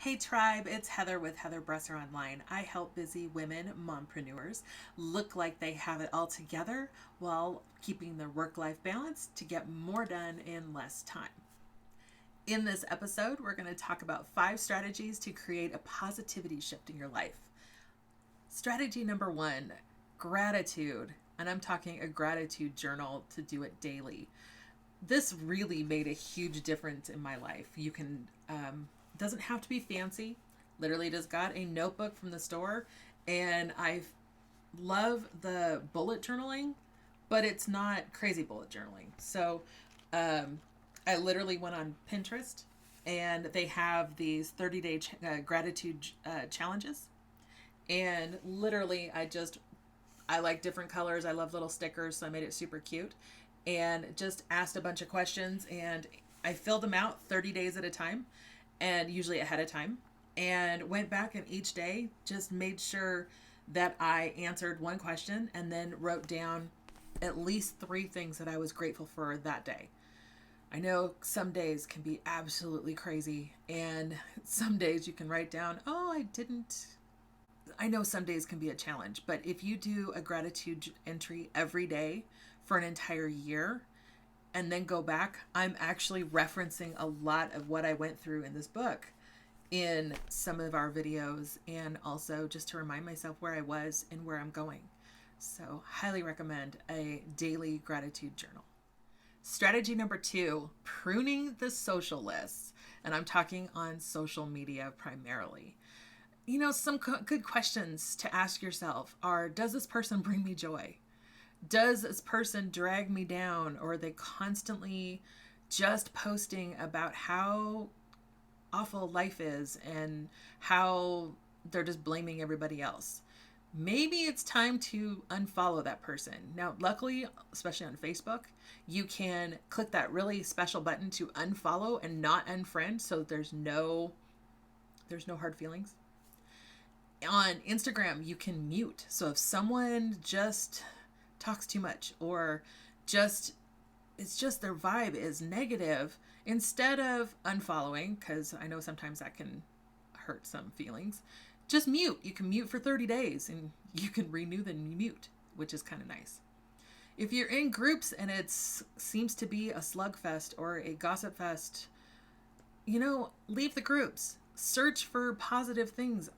Hey tribe, it's Heather with Heather Bresser Online. I help busy women, mompreneurs, look like they have it all together while keeping their work life balance to get more done in less time. In this episode, we're going to talk about 5 strategies to create a positivity shift in your life. Strategy number 1, gratitude. And I'm talking a gratitude journal to do it daily. This really made a huge difference in my life. You can, doesn't have to be fancy. Literally just got a notebook from the store, and I love the bullet journaling, but it's not crazy bullet journaling. So I literally went on Pinterest, and they have these 30-day gratitude challenges. And literally, I like different colors. I love little stickers, so I made it super cute. And just asked a bunch of questions, and I filled them out 30 days at a time, and usually ahead of time. And went back, and each day just made sure that I answered one question and then wrote down at least 3 things that I was grateful for that day. I know some days can be absolutely crazy, and some days you can write down, oh, I didn't. I know some days can be a challenge, but if you do a gratitude entry every day for an entire year and then go back, I'm actually referencing a lot of what I went through in this book in some of our videos, and also just to remind myself where I was and where I'm going. So, highly recommend a daily gratitude journal. Strategy number 2, pruning the social lists. And I'm talking on social media primarily. Some good questions to ask yourself are, does this person bring me joy? Does this person drag me down? Or are they constantly just posting about how awful life is and how they're just blaming everybody else? Maybe it's time to unfollow that person. Now, luckily, especially on Facebook, you can click that really special button to unfollow and not unfriend, so there's no hard feelings. On Instagram, you can mute. So if someone just talks too much, or it's just their vibe is negative, instead of unfollowing, because I know sometimes that can hurt some feelings, just mute. You can mute for 30 days and you can renew then mute, which is kind of nice. If you're in groups and it seems to be a slugfest or a gossip fest, leave the groups. Search for positive things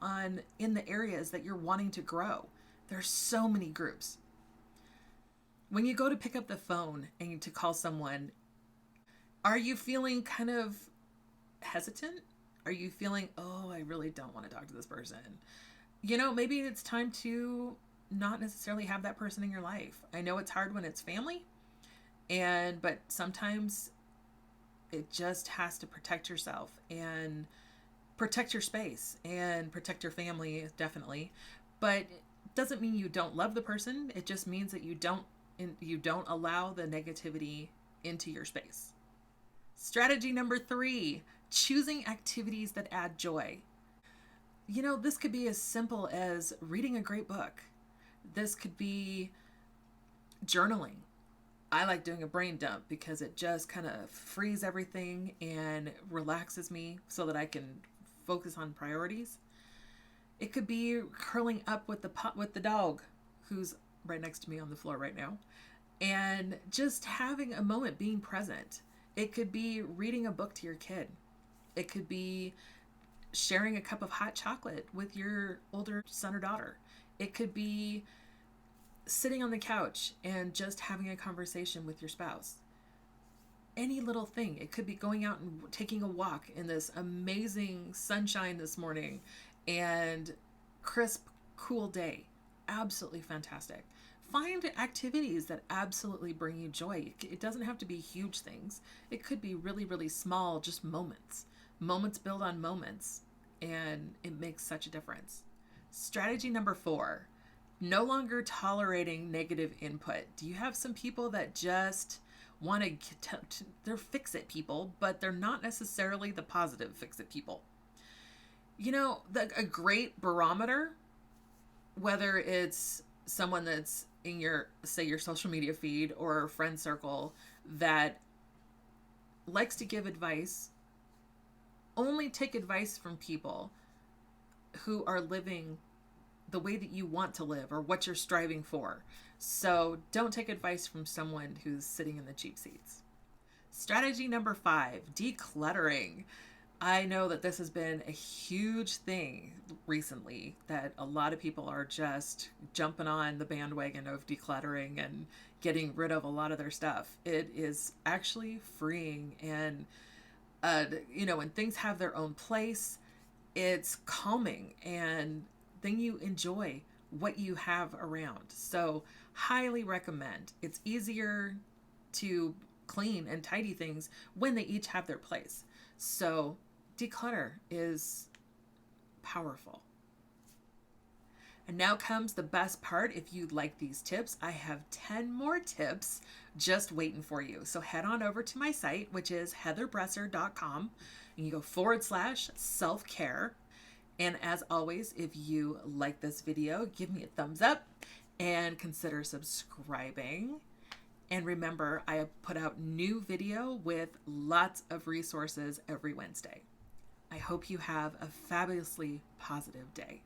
in the areas that you're wanting to grow. There's so many groups. When you go to pick up the phone and to call someone, are you feeling kind of hesitant? Are you feeling, oh, I really don't want to talk to this person? Maybe it's time to not necessarily have that person in your life. I know it's hard when it's family, but sometimes it just has to protect yourself and protect your space and protect your family, definitely. But it doesn't mean you don't love the person. It just means that you don't allow the negativity into your space. Strategy number 3, choosing activities that add joy. This could be as simple as reading a great book. This could be journaling. I like doing a brain dump because it just kind of frees everything and relaxes me so that I can focus on priorities. It could be curling up with the dog, who's right next to me on the floor right now, and just having a moment being present. It could be reading a book to your kid. It could be sharing a cup of hot chocolate with your older son or daughter. It could be sitting on the couch and just having a conversation with your spouse. Any little thing. It could be going out and taking a walk in this amazing sunshine this morning and crisp, cool day. Absolutely fantastic. Find activities that absolutely bring you joy. It doesn't have to be huge things. It could be really, really small, just moments. Moments build on moments, and it makes such a difference. Strategy number 4, no longer tolerating negative input. Do you have some people that just want to they're fix-it people, but they're not necessarily the positive fix-it people? A great barometer, whether it's someone that's in your social media feed or friend circle that likes to give advice Only take advice from people who are living the way that you want to live or what you're striving for. So don't take advice from someone who's sitting in the cheap seats. Strategy number 5, decluttering. I know that this has been a huge thing recently, that a lot of people are just jumping on the bandwagon of decluttering and getting rid of a lot of their stuff. It is actually freeing, and when things have their own place, it's calming, and then you enjoy what you have around. So highly recommend. It's easier to clean and tidy things when they each have their place. So declutter is powerful. And now comes the best part. If you like these tips, I have 10 more tips just waiting for you. So head on over to my site, which is heatherbresser.com, and you go /self-care. And as always, if you like this video, give me a thumbs up and consider subscribing. And remember, I put out new video with lots of resources every Wednesday. I hope you have a fabulously positive day.